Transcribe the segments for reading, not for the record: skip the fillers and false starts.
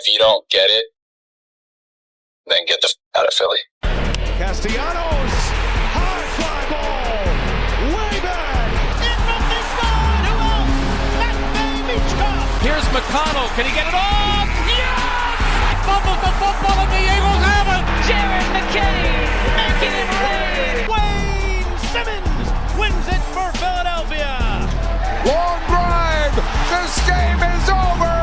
if you don't get it, then get the out of Philly. Castellanos, high fly ball, way back. In from this side, who else? That baby Chubb. Here's McConnell, can he get it off? Yes! Fumbles the football and the Eagles have it. Jared McKinney making it rain. Wayne Simmons wins it for Philadelphia. Long drive, this game is over.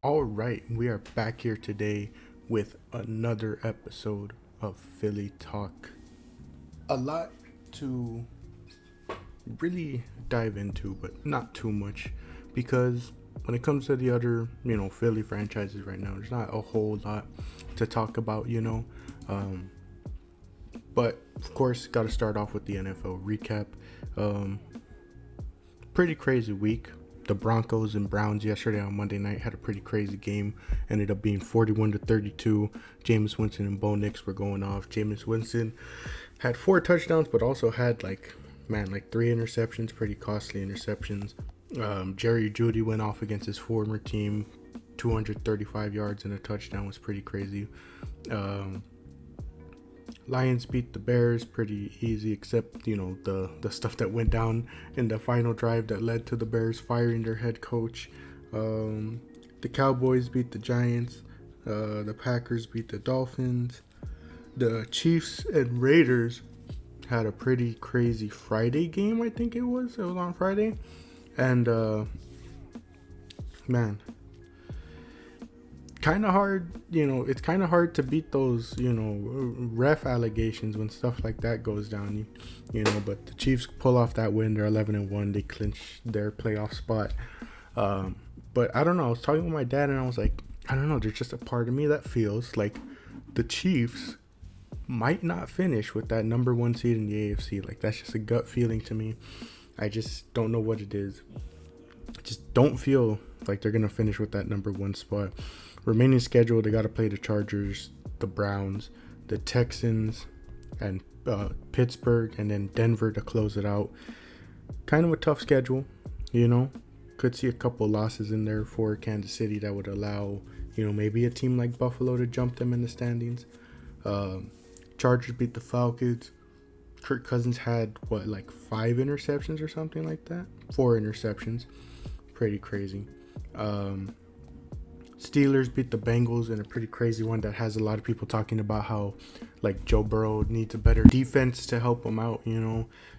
All right, we are back here today with another episode of Philly Talk. A lot to really dive into, but not too much, because when it comes to the other, Philly franchises right now, there's not a whole lot to talk about, But of course, got to start off with the NFL recap. Pretty crazy week. The Broncos and Browns yesterday on Monday night had a pretty crazy game. Ended up being 41-32. Jameis Winston and Bo Nix were going off. Jameis Winston had 4 touchdowns, but also had 3 interceptions, pretty costly interceptions. Jerry Jeudy went off against his former team. 235 yards and a touchdown was pretty crazy. Lions beat the Bears pretty easy, except the stuff that went down in the final drive that led to the Bears firing their head coach. The Cowboys beat the Giants. The Packers beat the Dolphins. The Chiefs and Raiders had a pretty crazy Friday game. I think it was on Friday, and kind of hard, it's kind of hard to beat those, ref allegations when stuff like that goes down, but the Chiefs pull off that win. They're 11-1. They clinch their playoff spot. But I don't know. I was talking with my dad and I was like, I don't know. There's just a part of me that feels like the Chiefs might not finish with that number 1 seed in the AFC. Like, that's just a gut feeling to me. I just don't know what it is. I just don't feel like they're going to finish with that number 1 spot. Remaining schedule, they got to play the Chargers, the Browns, the Texans, and Pittsburgh, and then Denver to close it out. Kind of a tough schedule, Could see a couple losses in there for Kansas City that would allow, maybe a team like Buffalo to jump them in the standings. Chargers beat the Falcons. Kirk Cousins had, 5 interceptions or something like that? 4 interceptions. Pretty crazy. Steelers beat the Bengals in a pretty crazy one that has a lot of people talking about how Joe Burrow needs a better defense to help him out.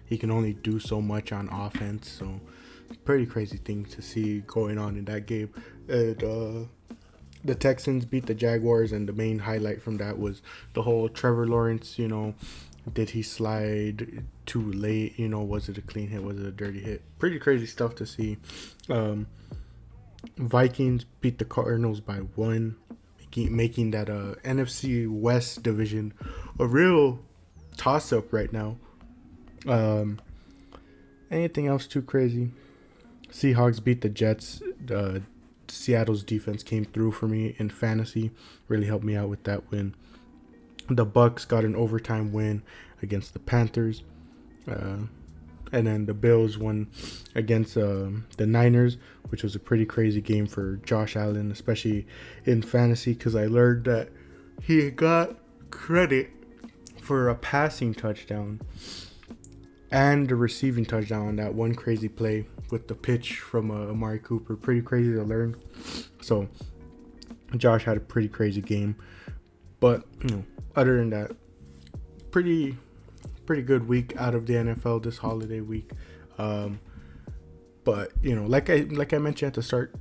He can only do so much on offense. So pretty crazy thing to see going on in that game. And the Texans beat the Jaguars, and the main highlight from that was the whole Trevor Lawrence, did he slide too late? Was it a clean hit? Was it a dirty hit? Pretty crazy stuff to see. Vikings beat the Cardinals by 1, making that NFC West division a real toss-up right now. Anything else too crazy? Seahawks beat the Jets. Seattle's defense came through for me in fantasy. Really helped me out with that win. The Bucks got an overtime win against the Panthers. And then the Bills won against the Niners, which was a pretty crazy game for Josh Allen, especially in fantasy, because I learned that he got credit for a passing touchdown and a receiving touchdown on that one crazy play with the pitch from Amari Cooper. Pretty crazy to learn. So Josh had a pretty crazy game. But, other than that, pretty good week out of the NFL this holiday week. But like I mentioned at the start,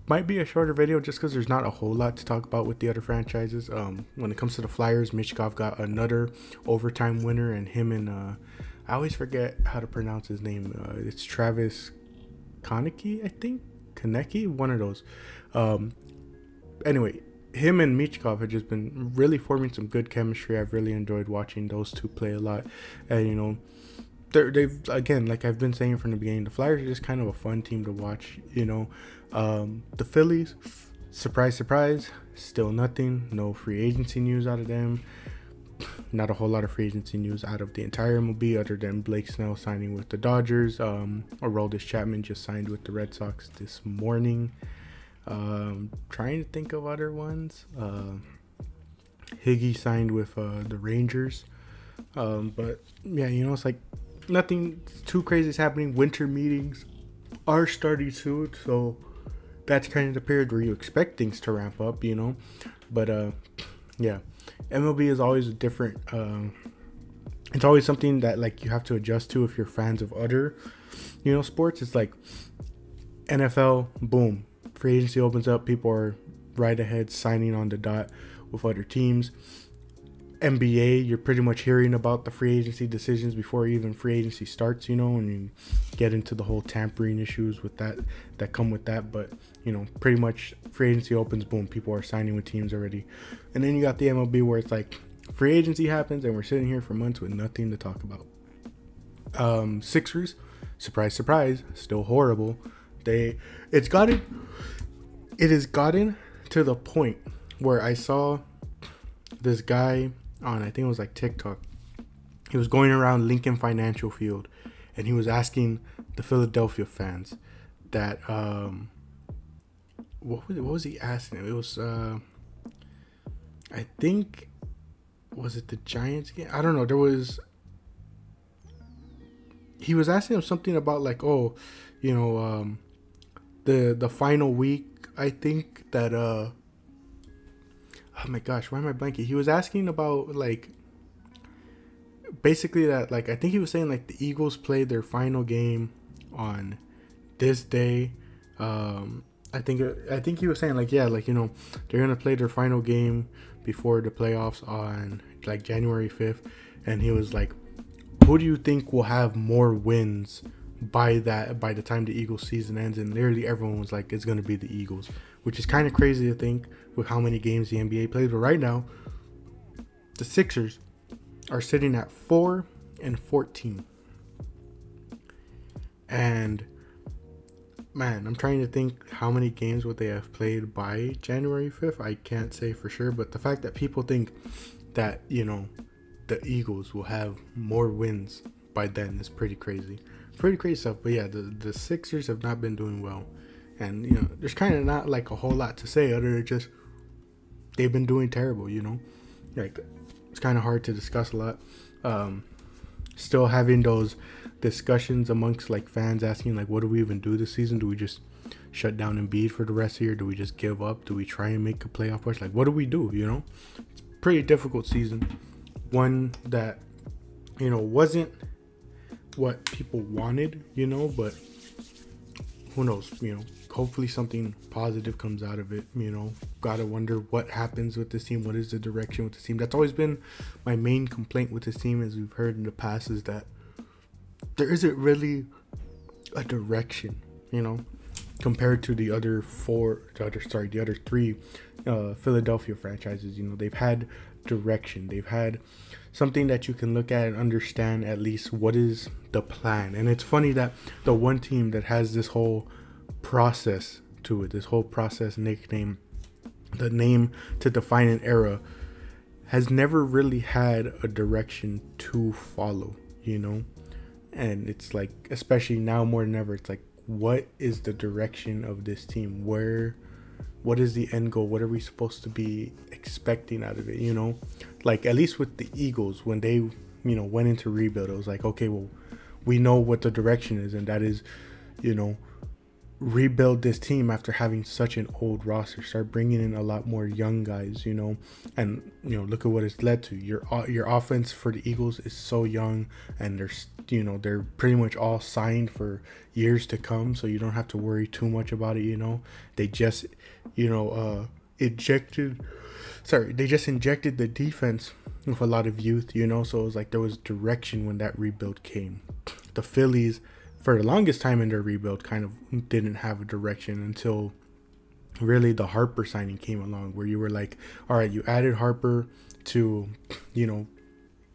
might be a shorter video just because there's not a whole lot to talk about with the other franchises. When it comes to the Flyers, Michkov got another overtime winner, and him and I always forget how to pronounce his name. It's Travis Konecny, I think. Konecny, one of those. Anyway, him and Michkov have just been really forming some good chemistry. I've really enjoyed watching those two play a lot. And, they've, again, like I've been saying from the beginning, the Flyers are just kind of a fun team to watch, The Phillies, surprise, surprise, still nothing. No free agency news out of them. not a whole lot of free agency news out of the entire MLB other than Blake Snell signing with the Dodgers. Aroldis Chapman just signed with the Red Sox this morning. Trying to think of other ones. Higgy signed with the Rangers. But yeah, it's like nothing too crazy is happening. Winter meetings are starting soon, so that's kind of the period where you expect things to ramp up, But yeah, MLB is always a different. It's always something that like you have to adjust to if you're fans of other, sports. It's like NFL, boom, free agency opens up, people are right ahead signing on the dot with other teams. NBA, you're pretty much hearing about the free agency decisions before even free agency starts, and you get into the whole tampering issues with that come with that. But, pretty much free agency opens, boom, people are signing with teams already. And then you got the MLB where it's like free agency happens and we're sitting here for months with nothing to talk about. Sixers, surprise, surprise, still horrible. It has gotten to the point where I saw this guy on, I think it was like TikTok. He was going around Lincoln Financial Field and he was asking the Philadelphia fans that what was he asking them? It was I think, was it the Giants game? I don't know. He was asking them something about like, the final week, I think that oh my gosh, why am I blanking? He was asking about like basically that, like, I think he was saying like the Eagles played their final game on this day. I think he was saying like, yeah, like, they're gonna play their final game before the playoffs on like January 5th, and he was like, who do you think will have more wins by the time the Eagles season ends? And literally everyone was like, it's gonna be the Eagles, which is kind of crazy to think with how many games the NBA plays. But right now, the Sixers are sitting at 4-14, and man, I'm trying to think how many games would they have played by January 5th. I can't say for sure, but the fact that people think that the Eagles will have more wins by then is pretty crazy. Pretty crazy stuff. But yeah, the Sixers have not been doing well. And, there's kind of not like a whole lot to say other than just they've been doing terrible, Like, it's kind of hard to discuss a lot. Still having those discussions amongst like fans asking like, what do we even do this season? Do we just shut down Embiid for the rest of the year? Do we just give up? Do we try and make a playoff push? Like, what do we do, It's a pretty difficult season. One that, wasn't what people wanted, but who knows, hopefully something positive comes out of it. Gotta wonder what happens with this team. What is the direction with this team? That's always been my main complaint with this team, as we've heard in the past, is that there isn't really a direction, compared to the other three Philadelphia franchises. They've had direction. They've had something that you can look at and understand at least what is the plan. And it's funny that the one team that has this whole process to it, this whole process nickname, the name to define an era, has never really had a direction to follow, And it's like, especially now more than ever, it's like, what is the direction of this team? What is the end goal? What are we supposed to be expecting out of it? Like, at least with the Eagles, when they, went into rebuild, it was like, okay, well, we know what the direction is, and that is, rebuild this team after having such an old roster. Start bringing in a lot more young guys, and look at what it's led to. Your offense for the Eagles is so young, and they're pretty much all signed for years to come, so you don't have to worry too much about it. They just injected the defense with a lot of youth, so it was like there was direction when that rebuild came. The Phillies, for the longest time in their rebuild, kind of didn't have a direction until really the Harper signing came along, where you were like, all right, you added Harper to,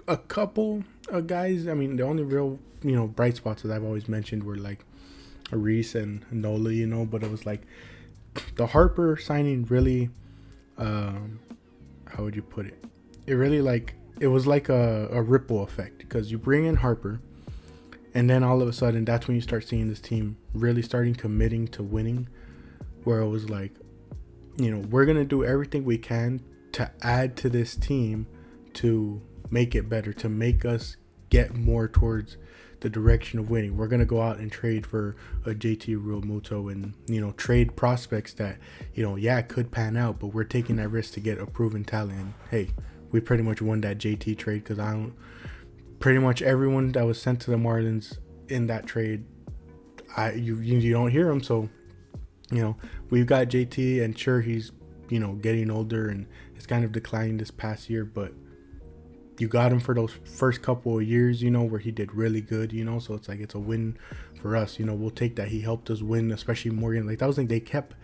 a couple of guys. I mean, the only real, bright spots that I've always mentioned were like Reese and Nola, but it was like the Harper signing really, how would you put it? It really like it was like a ripple effect, because you bring in Harper, and then all of a sudden that's when you start seeing this team really starting committing to winning, where it was like, you know, we're gonna do everything we can to add to this team to make it better, to make us get more towards the direction of winning. We're gonna go out and trade for a JT Realmuto and, you know, trade prospects that, you know, yeah, could pan out, but we're taking that risk to get a proven talent. And hey, we pretty much won that JT trade, because pretty much everyone that was sent to the Marlins in that trade, you don't hear them. So, you know, we've got JT, and sure, he's, you know, getting older and it's kind of declined this past year, but you got him for those first couple of years, you know, where he did really good, you know, so it's like, it's a win for us, you know, we'll take that. He helped us win, especially Morgan. Like, that was like, they kept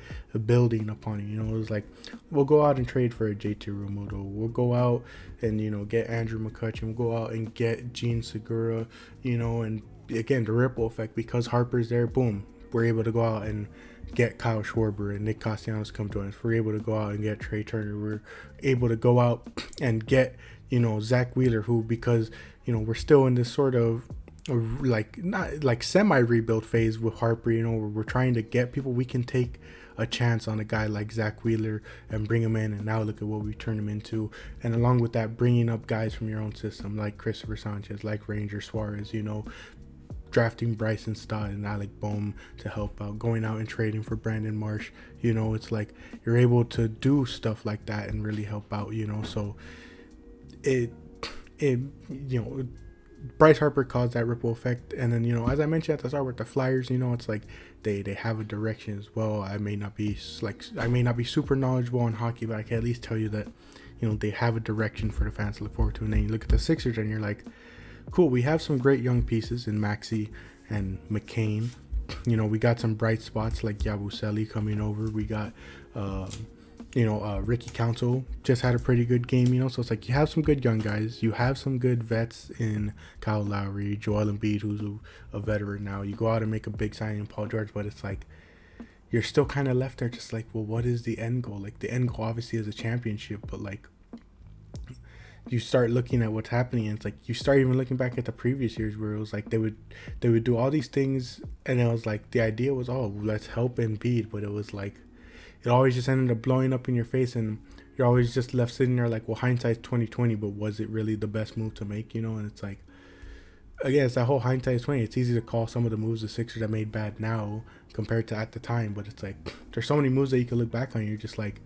building upon it, you know. It was like, we'll go out and trade for a JT Realmuto, we'll go out and, you know, get Andrew McCutchen, we'll go out and get Gene Segura, you know, and again, the ripple effect, because Harper's there, boom, we're able to go out and get Kyle Schwarber and Nick Castellanos come join us. We're able to go out and get Trey Turner. We're able to go out and get, you know, Zach Wheeler, who, because, you know, we're still in this sort of like, not like semi rebuild phase with Harper, you know, where we're trying to get people. We can take a chance on a guy like Zach Wheeler and bring him in, and now look at what we turn him into. And along with that, bringing up guys from your own system like Christopher Sanchez, like Ranger Suarez, you know, drafting Bryson Stott and Alec Bohm to help out, going out and trading for Brandon Marsh, you know, it's like you're able to do stuff like that and really help out, you know. So it you know, Bryce Harper caused that ripple effect. And then, you know, as I mentioned at the start with the Flyers, you know, it's like they have a direction as well. I may not be super knowledgeable on hockey, but I can at least tell you that, you know, they have a direction for the fans to look forward to. And then you look at the Sixers and you're like, cool, we have some great young pieces in Maxey and McCain. You know, we got some bright spots like Yabusele coming over. We got, Ricky Council just had a pretty good game, you know. So it's like you have some good young guys. You have some good vets in Kyle Lowry, Joel Embiid, who's a veteran now. You go out and make a big signing in Paul George, but it's like you're still kind of left there just like, well, what is the end goal? Like, the end goal obviously is a championship, but like, you start looking at what's happening, and it's like you start even looking back at the previous years where it was like they would do all these things, and it was like the idea was, oh, let's help Embiid, but it was like it always just ended up blowing up in your face, and you're always just left sitting there like, well, hindsight's 2020, but was it really the best move to make, you know? And it's like, again, it's that whole hindsight is 20. It's easy to call some of the moves the Sixers have made bad now compared to at the time, but it's like there's so many moves that you can look back on, and you're just like,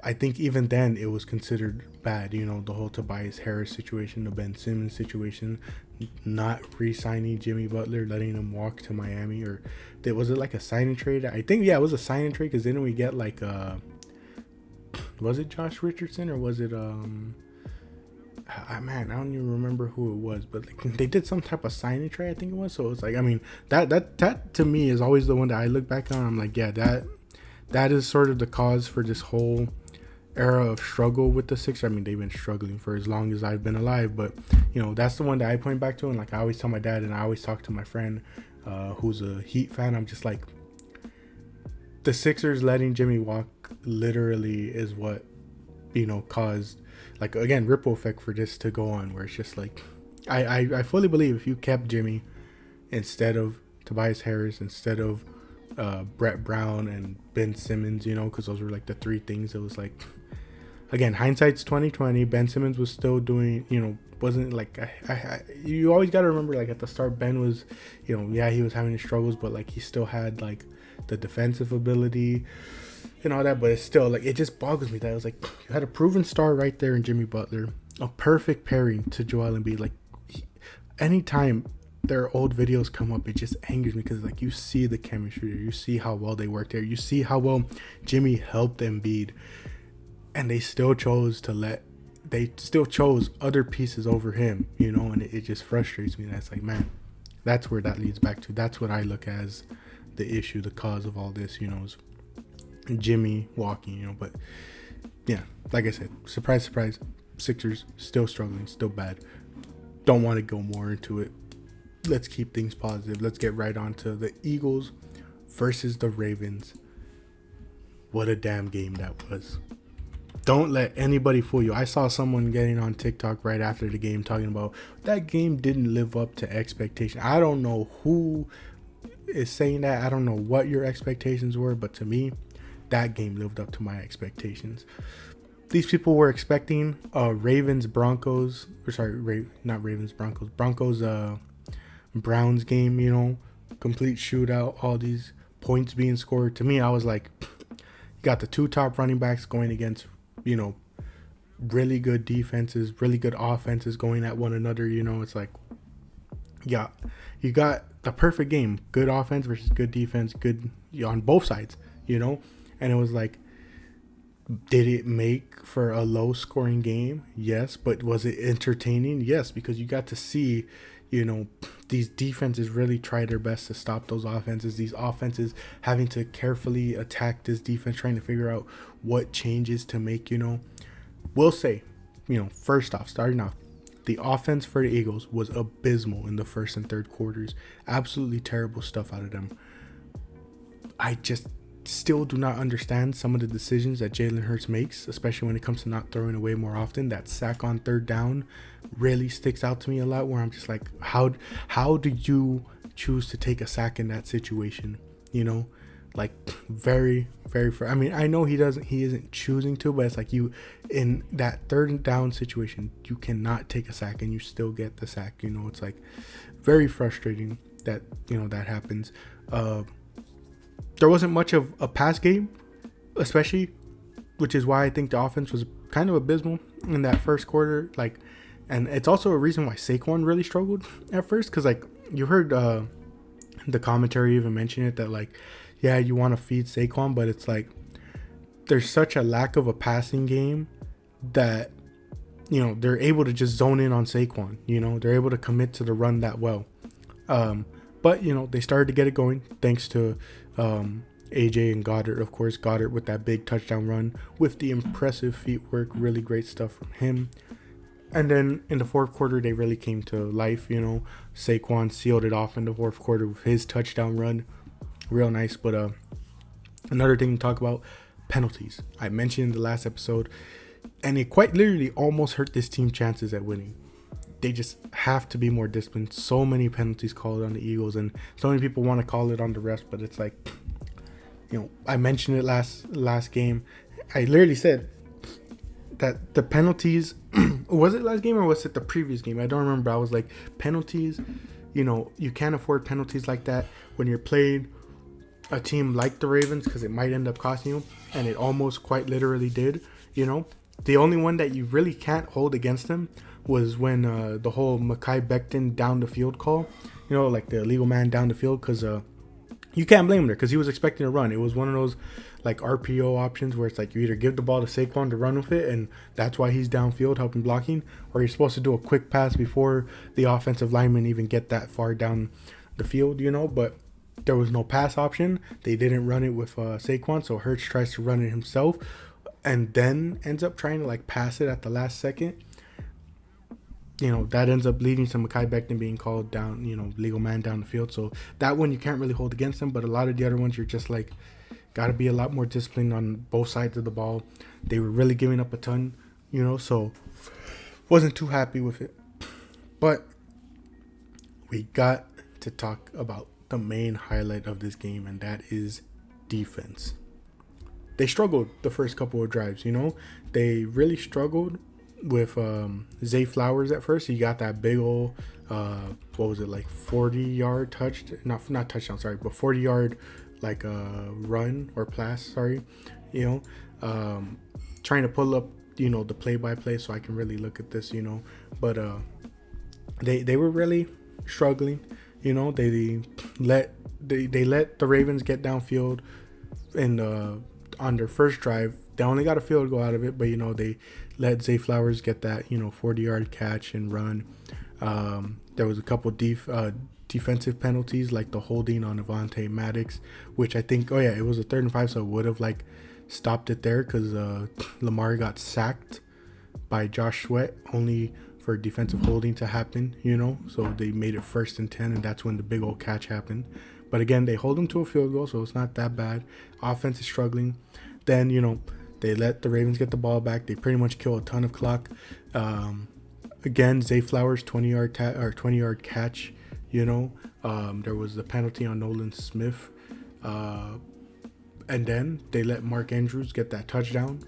I think even then it was considered bad, you know, the whole Tobias Harris situation, the Ben Simmons situation, not re-signing Jimmy Butler, letting him walk to Miami, or was it like a sign-and trade? I think, yeah, it was a sign-and trade, because didn't we get like, was it Josh Richardson, or was it, I don't even remember who it was, but like, they did some type of sign-and trade, I think it was. So it's like, I mean, that to me is always the one that I look back on. I'm like, yeah, that is sort of the cause for this whole era of struggle with the Sixers. I mean, they've been struggling for as long as I've been alive, but you know, that's the one that I point back to. And like, I always tell my dad, and I always talk to my friend who's a Heat fan, I'm just like, the Sixers letting Jimmy walk literally is what, you know, caused, like, again, ripple effect for this to go on, where it's just like, I fully believe if you kept Jimmy instead of Tobias Harris, instead of Brett Brown and Ben Simmons, you know, because those were like the three things. It was like, again, hindsight's 2020. Ben Simmons was still doing, you know, wasn't like, you always got to remember, like, at the start, Ben was, you know, yeah, he was having his struggles, but like he still had like the defensive ability and all that. But it's still like, it just boggles me that it was like you had a proven star right there in Jimmy Butler, a perfect pairing to Joel Embiid. Like, anytime their old videos come up, it just angers me, because like you see the chemistry there, you see how well they work there, you see how well Jimmy helped Embiid, and they still chose other pieces over him, you know. And it just frustrates me. That's like, man, that's where that leads back to. That's what I look as the issue, the cause of all this, you know, is Jimmy walking, you know. But yeah, like I said, surprise, surprise, Sixers still struggling, still bad. Don't want to go more into it. Let's keep things positive. Let's get right on to the Eagles versus the Ravens. What a damn game that was. don't let anybody fool you. I saw someone getting on TikTok right after the game talking about that game didn't live up to expectation. I don't know who is saying that. I don't know what your expectations were, but to me, that game lived up to my expectations. These people were expecting Ravens Broncos, not Ravens Broncos, Browns game, you know, complete shootout, all these points being scored. To me, I was like, you got the two top running backs going against, you know, really good defenses, really good offenses going at one another. You know, it's like, yeah, you got the perfect game, good offense versus good defense, good on both sides, you know. And it was like, did it make for a low scoring game? Yes. But was it entertaining? Yes, because you got to see, you know, these defenses really try their best to stop those offenses. These offenses having to carefully attack this defense, trying to figure out what changes to make, you know. We'll say, you know, first off, starting off, the offense for the Eagles was abysmal in the first and third quarters. Absolutely terrible stuff out of them. I just still do not understand some of the decisions that Jalen Hurts makes, especially when it comes to not throwing away more often. That sack on third down really sticks out to me a lot, where I'm just like, how do you choose to take a sack in that situation? You know, like very, very. I mean, I know he isn't choosing to, but it's like, you, in that third down situation, you cannot take a sack and you still get the sack. You know, it's like very frustrating that, you know, that happens. There wasn't much of a pass game, especially, which is why I think the offense was kind of abysmal in that first quarter. Like, and it's also a reason why Saquon really struggled at first, because like you heard the commentary even mention it, that like, yeah, you want to feed Saquon, but it's like there's such a lack of a passing game that, you know, they're able to just zone in on Saquon. You know, they're able to commit to the run that well. But, you know, they started to get it going thanks to AJ and Goddard. Of course, Goddard with that big touchdown run with the impressive feet work. Really great stuff from him. And then in the fourth quarter, they really came to life. You know, Saquon sealed it off in the fourth quarter with his touchdown run. Real nice. But another thing to talk about, penalties. I mentioned in the last episode, and it quite literally almost hurt this team chances at winning. They just have to be more disciplined. So many penalties called on the Eagles, and so many people want to call it on the refs, but it's like, you know, I mentioned it last game. I literally said that the penalties, was it last game or was it the previous game? I don't remember. I was like, penalties, you know, you can't afford penalties like that when you're playing a team like the Ravens, because it might end up costing you, and it almost quite literally did. You know, the only one that you really can't hold against them was when the whole Mekhi Becton down the field call, you know, like the illegal man down the field, because you can't blame him there, because he was expecting a run. It was one of those like RPO options where it's like you either give the ball to Saquon to run with it, and that's why he's downfield helping blocking, or you're supposed to do a quick pass before the offensive linemen even get that far down the field, you know. But there was no pass option. They didn't run it with Saquon, so Hurts tries to run it himself and then ends up trying to like pass it at the last second. You know, that ends up leading to Mekhi Becton being called down, you know, legal man down the field. So that one you can't really hold against him, but a lot of the other ones you're just like, got to be a lot more disciplined on both sides of the ball. They were really giving up a ton, you know, so wasn't too happy with it. But we got to talk about the main highlight of this game, and that is defense. They struggled the first couple of drives, you know. They really struggled with Zay Flowers at first. He got that big old, what was it, like 40-yard not touchdown, sorry, but 40-yard like run or pass, sorry, you know, trying to pull up, you know, the play-by-play so I can really look at this, you know. But they were really struggling, you know. They let the Ravens get downfield and on their first drive. They only got a field goal out of it, but, you know, they let Zay Flowers get that, you know, 40-yard catch and run. There was a couple defensive penalties, like the holding on Avonte Maddox, which I think, it was a 3rd and 5, so it would have, like, stopped it there, because Lamar got sacked by Josh Sweat only for defensive holding to happen, you know. So they made it 1st and 10, and that's when the big old catch happened. But again, they hold him to a field goal, so it's not that bad. Offense is struggling. Then, you know, They let the Ravens get the ball back. They pretty much kill a ton of clock. Again, Zay Flowers 20-yard catch. There was the penalty on Nolan Smith, and then they let Mark Andrews get that touchdown.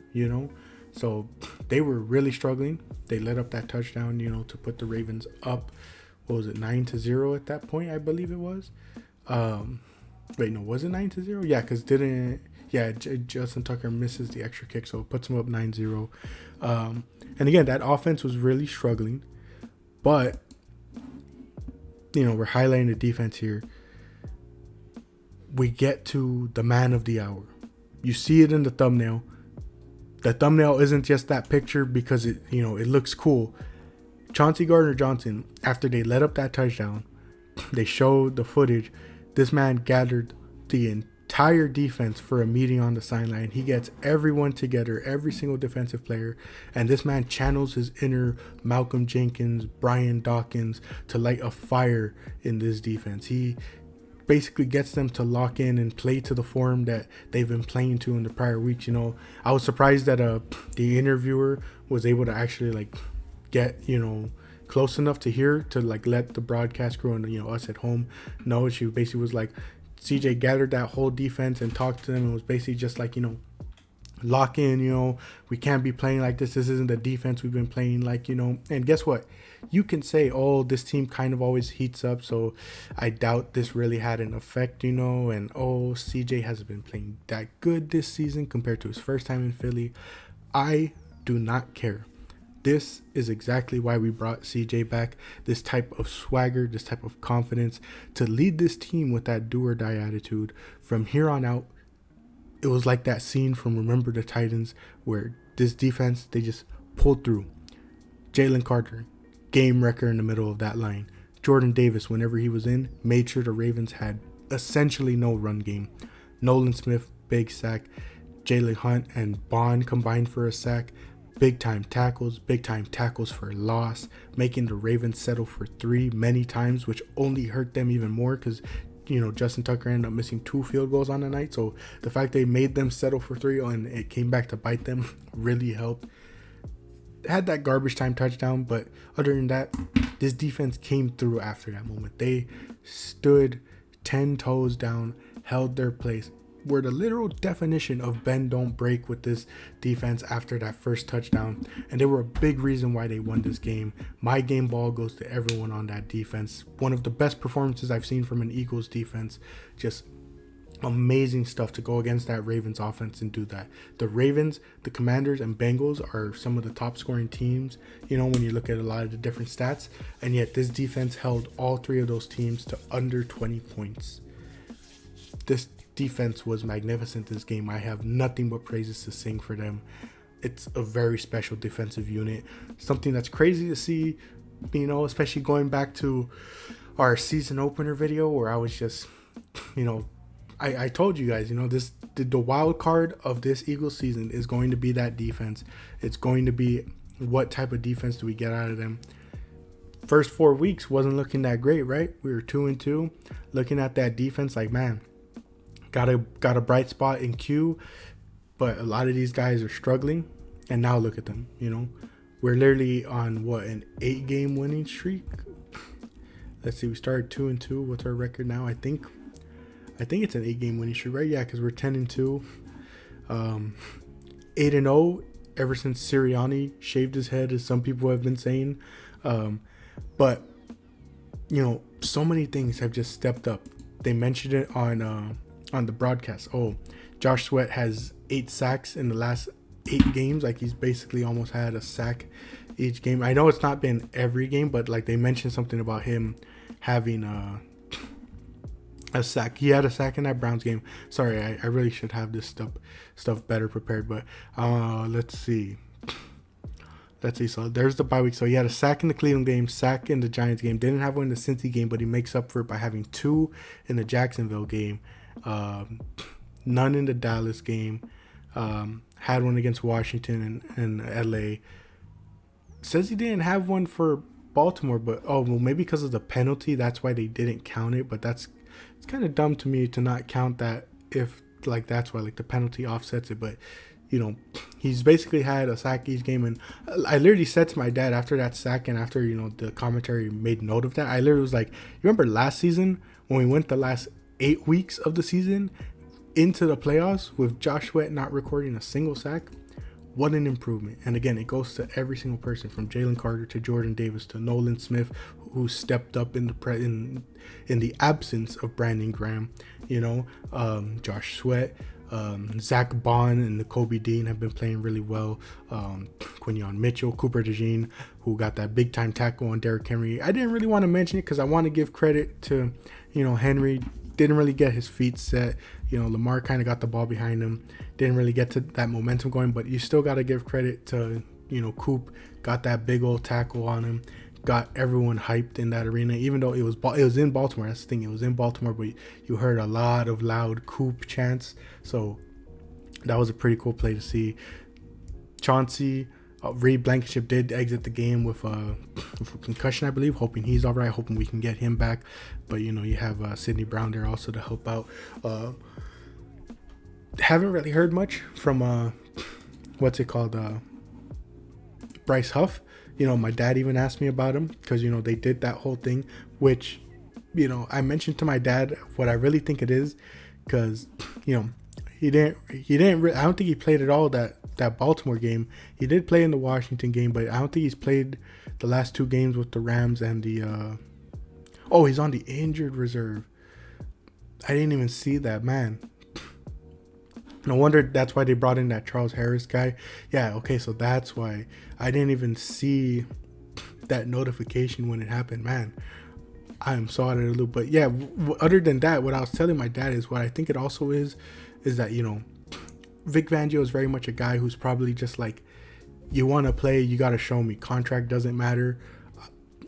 So they were really struggling. They let up that touchdown, to put the Ravens up. What was it, 9-0 at that point? I believe it was. Wait, no, was it 9-0? Yeah, because Justin Tucker misses the extra kick, so it puts him up 9-0. And again, that offense was really struggling, but we're highlighting the defense here. We get to the man of the hour. You see it in the thumbnail. The thumbnail isn't just that picture because it looks cool. Chauncey Gardner-Johnson, after they let up that touchdown, they showed the footage. This man gathered the entire defense for a meeting on the sideline. He gets everyone together, every single defensive player, and this man channels his inner Malcolm Jenkins, Brian Dawkins to light a fire in this defense. He basically gets them to lock in and play to the form that they've been playing to in the prior weeks. I was surprised that the interviewer was able to actually get close enough to hear to let the broadcast crew and us at home know. She basically was like, CJ gathered that whole defense and talked to them and was basically just lock in, we can't be playing like this. This isn't the defense we've been playing and guess what? You can say, oh, this team kind of always heats up, so I doubt this really had an effect, and oh, CJ hasn't been playing that good this season compared to his first time in Philly. I do not care. This is exactly why we brought CJ back. This type of swagger, this type of confidence to lead this team with that do or die attitude. From here on out, it was like that scene from Remember the Titans where this defense, they just pulled through. Jalen Carter, game wrecker in the middle of that line. Jordan Davis, whenever he was in, made sure the Ravens had essentially no run game. Nolan Smith, big sack. Jalen Hunt and Bond combined for a sack. Big time tackles for loss, making the Ravens settle for 3 many times, which only hurt them even more because, Justin Tucker ended up missing 2 field goals on the night. So the fact they made them settle for 3 and it came back to bite them really helped. Had that garbage time touchdown, but other than that, this defense came through after that moment. They stood 10 toes down, held their place. Were the literal definition of bend don't break with this defense after that first touchdown, and they were a big reason why they won this game. My game ball goes to everyone on that defense. One of the best performances I've seen from an Eagles defense. Just amazing stuff to go against that Ravens offense and do that. The Ravens, the Commanders, and Bengals are some of the top scoring teams, when you look at a lot of the different stats, and yet this defense held all 3 of those teams to under 20 points. This defense was magnificent this game. I have nothing but praises to sing for them. It's a very special defensive unit. Something that's crazy to see, especially going back to our season opener video where I was just, I told you guys, the wild card of this Eagles season is going to be that defense. It's going to be what type of defense do we get out of them. First 4 weeks wasn't looking that great, right? We were 2-2. Looking at that defense, man, got a bright spot in Q, but a lot of these guys are struggling, and now look at them. We're literally on an 8-game winning streak. Let's see, we started 2-2. What's our record now? I think it's an 8-game winning streak, right? Yeah, because we're 10-2, 8-0 ever since Sirianni shaved his head, as some people have been saying. But so many things have just stepped up. They mentioned it on the broadcast. Oh, Josh Sweat has 8 sacks in the last 8 games. He's basically almost had a sack each game. I know it's not been every game, but they mentioned something about him having a sack. He had a sack in that Browns game. Sorry, I really should have this stuff better prepared, but let's see. So there's the bye week. So he had a sack in the Cleveland game, sack in the Giants game. Didn't have one in the Cincy game, but he makes up for it by having 2 in the Jacksonville game. None in the Dallas game. Had one against Washington and LA. Says he didn't have one for Baltimore, but maybe because of the penalty, that's why they didn't count it. But it's kind of dumb to me to not count that if that's why the penalty offsets it. But he's basically had a sack each game. And I literally said to my dad after that sack and after, the commentary made note of that, I literally was like, you remember last season when we went the last 8 weeks of the season into the playoffs with Josh Sweat not recording a single sack? What an improvement. And again, it goes to every single person from Jalen Carter to Jordan Davis to Nolan Smith, who stepped up in the absence of Brandon Graham. Josh Sweat, Zach Bond and Nakobe Dean have been playing really well. Quinyon Mitchell, Cooper DeJean, who got that big time tackle on Derrick Henry. I didn't really want to mention it because I want to give credit to, Henry. Didn't really get his feet set. Lamar kind of got the ball behind him. Didn't really get to that momentum going, but you still got to give credit to, Coop. Got that big old tackle on him. Got everyone hyped in that arena, even though it was in Baltimore. That's the thing. It was in Baltimore, but you heard a lot of loud Coop chants. So that was a pretty cool play to see. Chauncey, Reed Blankenship did exit the game with a concussion, I believe. Hoping he's all right. Hoping we can get him back. But you have Sidney Brown there also to help out. Haven't really heard much from Bryce Huff. My dad even asked me about him because they did that whole thing, which I mentioned to my dad what I really think it is, because he didn't I don't think he played at all that Baltimore game. He did play in the Washington game, but I don't think he's played the last 2 games with the Rams and the he's on the injured reserve. I didn't even see that, man. No wonder that's why they brought in that Charles Harris guy. Yeah, okay, so that's why I didn't even see that notification when it happened. Man, I am so out of the loop. But yeah, other than that, what I was telling my dad is what I think it also is that, Vic Fangio is very much a guy who's probably just like, you want to play, you got to show me. Contract doesn't matter.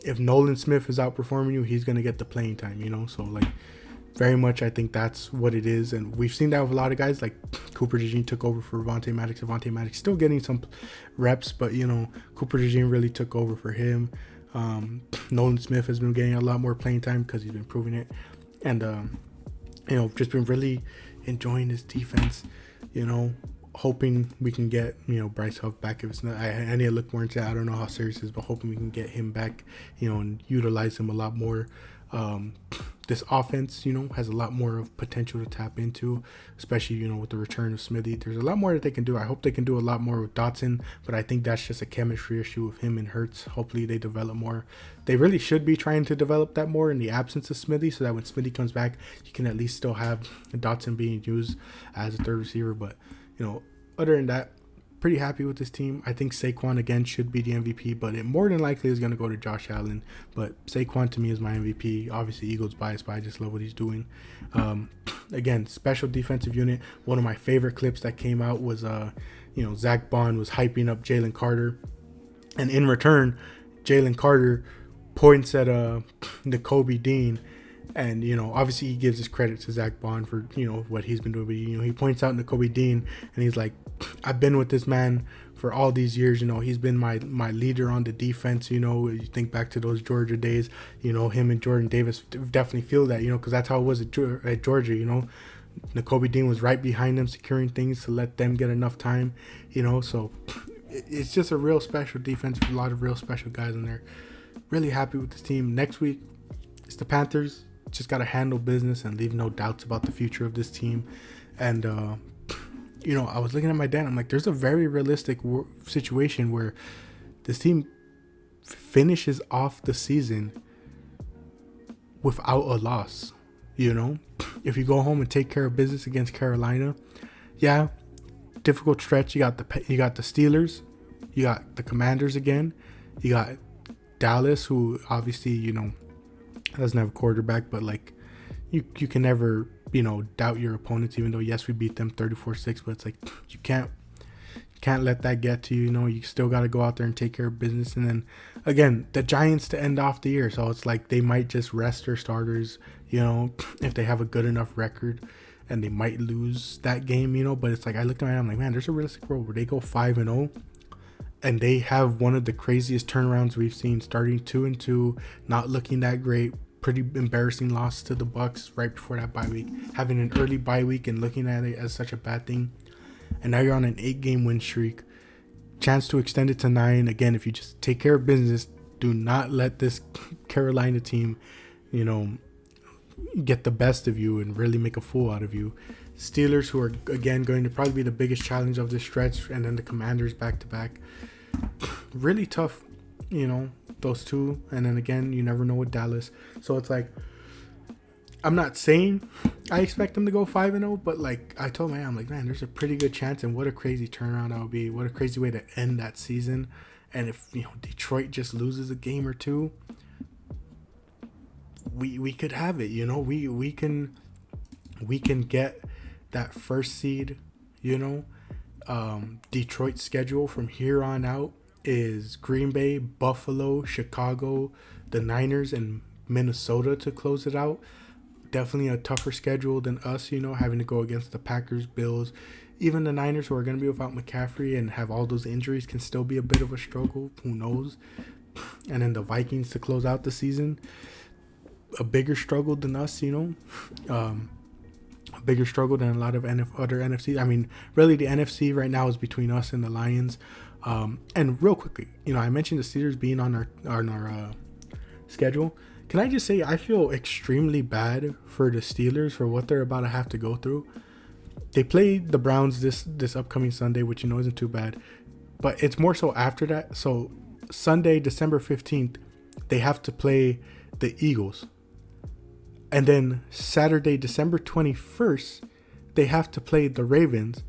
If Nolan Smith is outperforming you, he's going to get the playing time, So, like, very much I think that's what it is. And we've seen that with a lot of guys. Like Cooper DeJean took over for Avonte Maddox. Avonte Maddox still getting some reps, but, Cooper DeJean really took over for him. Nolan Smith has been getting a lot more playing time because he's been proving it. And, just been really enjoying his defense, hoping we can get, Bryce Huff back. If it's not, I need to look more into that. I don't know how serious it is, but hoping we can get him back, and utilize him a lot more. This offense, has a lot more of potential to tap into, especially, with the return of Smithy. There's a lot more that they can do. I hope they can do a lot more with Dotson, but I think that's just a chemistry issue with him and Hurts. Hopefully they develop more. They really should be trying to develop that more in the absence of Smithy, so that when Smithy comes back, you can at least still have Dotson being used as a third receiver. But, other than that, pretty happy with this team. I think Saquon again should be the MVP, but it more than likely is going to go to Josh Allen. But Saquon to me is my MVP. Obviously Eagles bias, but I just love what he's doing. Again, special defensive unit. One of my favorite clips that came out was Zach Bond was hyping up Jalen Carter, and in return Jalen Carter points at Nakobe Dean. And, obviously he gives his credit to Zach Bond for, what he's been doing. But, he points out Nakobe Dean and he's like, I've been with this man for all these years. He's been my leader on the defense. You think back to those Georgia days, him and Jordan Davis definitely feel that, because that's how it was at Georgia, Nakobe Dean was right behind them, securing things to let them get enough time, so it's just a real special defense with a lot of real special guys in there. Really happy with this team. Next week, it's the Panthers. Just got to handle business and leave no doubts about the future of this team. And, I was looking at my dad. I'm like, there's a very realistic situation where this team finishes off the season without a loss. If you go home and take care of business against Carolina, yeah, difficult stretch. You got the Steelers, you got the Commanders again, you got Dallas, who obviously doesn't have a quarterback, but like you can never doubt your opponents, even though yes we beat them 34-6, but it's like you can't let that get to you. You still got to go out there and take care of business. And then again, the Giants to end off the year, so it's like they might just rest their starters, if they have a good enough record, and they might lose that game, but it's like I looked at it, I'm like, man, there's a realistic world where they go 5-0 and they have one of the craziest turnarounds we've seen, starting 2-2, not looking that great. Pretty embarrassing loss to the Bucs right before that bye week. Having an early bye week and looking at it as such a bad thing, and now you're on an 8-game win streak. Chance to extend it to 9. Again, if you just take care of business, do not let this Carolina team, get the best of you and really make a fool out of you. Steelers, who are, again, going to probably be the biggest challenge of this stretch, and then the Commanders back-to-back. Really tough, those two. And then, again, you never know with Dallas. So it's like, I'm not saying I expect them to go 5-0, but like I told man, I'm like, man, there's a pretty good chance, and what a crazy turnaround that would be. What a crazy way to end that season. And if Detroit just loses a game or two, we could have it. We can get that first seed. Detroit's schedule from here on out is Green Bay, Buffalo, Chicago, the Niners, and Minnesota to close it out. Definitely a tougher schedule than us, having to go against the Packers, Bills. Even the Niners, who are going to be without McCaffrey and have all those injuries, can still be a bit of a struggle. Who knows? And then the Vikings to close out the season. A bigger struggle than us, a bigger struggle than a lot of other NFCs. I mean, really, the NFC right now is between us and the Lions. And real quickly, I mentioned the Steelers being on our schedule. Can I just say I feel extremely bad for the Steelers for what they're about to have to go through. They play the Browns this upcoming Sunday, which isn't too bad. But it's more so after that. So Sunday, December 15th, they have to play the Eagles. And then Saturday, December 21st, they have to play the Ravens.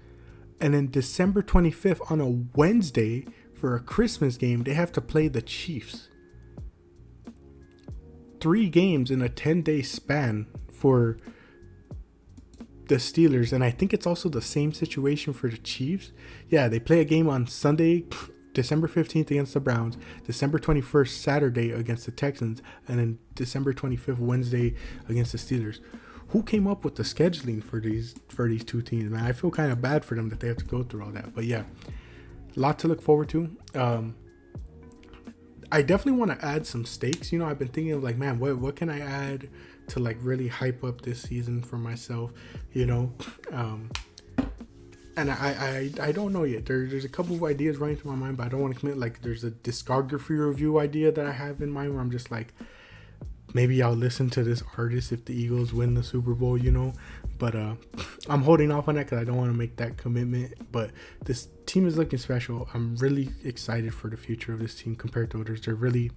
And then December 25th, on a Wednesday, for a Christmas game, they have to play the Chiefs. 3 games in a 10-day span for the Steelers, and I think it's also the same situation for the Chiefs. Yeah, they play a game on Sunday, December 15th against the Browns, December 21st Saturday against the Texans, and then December 25th Wednesday against the Steelers. Who came up with the scheduling for these two teams, man? I feel kind of bad for them that they have to go through all that. But yeah, a lot to look forward to. I definitely want to add some stakes. I've been thinking of like, man, what can I add to like really hype up this season for myself, and I don't know yet. There's a couple of ideas running through my mind, but I don't want to commit. Like, there's a discography review idea that I have in mind where I'm just like, maybe I'll listen to this artist if the Eagles win the Super Bowl, but I'm holding off on that because I don't want to make that commitment. But this team is looking special. I'm really excited for the future of this team compared to others. They're really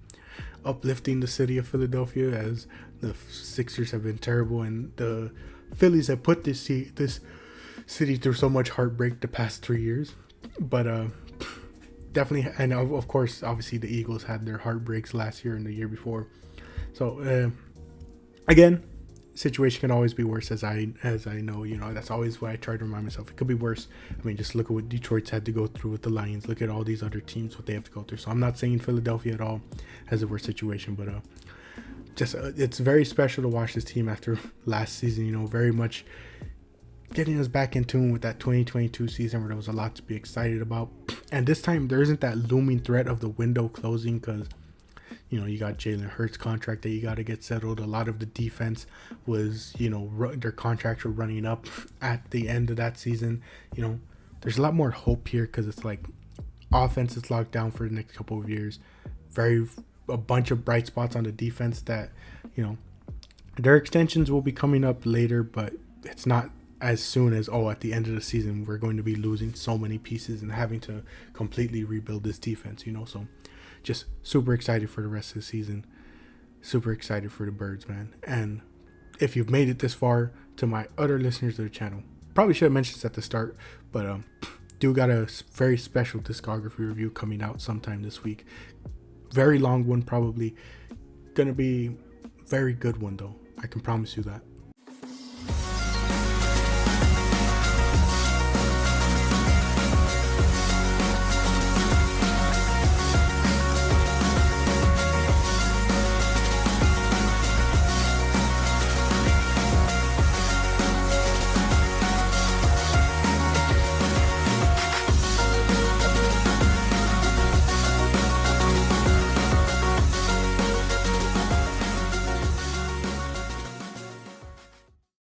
uplifting the city of Philadelphia, as the Sixers have been terrible and the Phillies have put this city through so much heartbreak the past 3 years. But definitely, and of course, obviously the Eagles had their heartbreaks last year and the year before. So again, situation can always be worse, as I know. That's always what I try to remind myself. It could be worse. I mean, just look at what Detroit's had to go through with the Lions. Look at all these other teams, what they have to go through. So I'm not saying Philadelphia at all has a worse situation, but it's very special to watch this team after last season. Very much getting us back in tune with that 2022 season where there was a lot to be excited about. And this time there isn't that looming threat of the window closing, because you got Jalen Hurts' contract that you got to get settled. A lot of the defense was, their contracts were running up at the end of that season. There's a lot more hope here because it's like offense is locked down for the next couple of years. A bunch of bright spots on the defense that, their extensions will be coming up later, but it's not as soon as, at the end of the season, we're going to be losing so many pieces and having to completely rebuild this defense, so just super excited for the rest of the season. Super excited for the Birds, man. And if you've made it this far, to my other listeners of the channel, probably should have mentioned this at the start, but do got a very special discography review coming out sometime this week. Very long one, probably. Gonna be very good one, though. I can promise you that.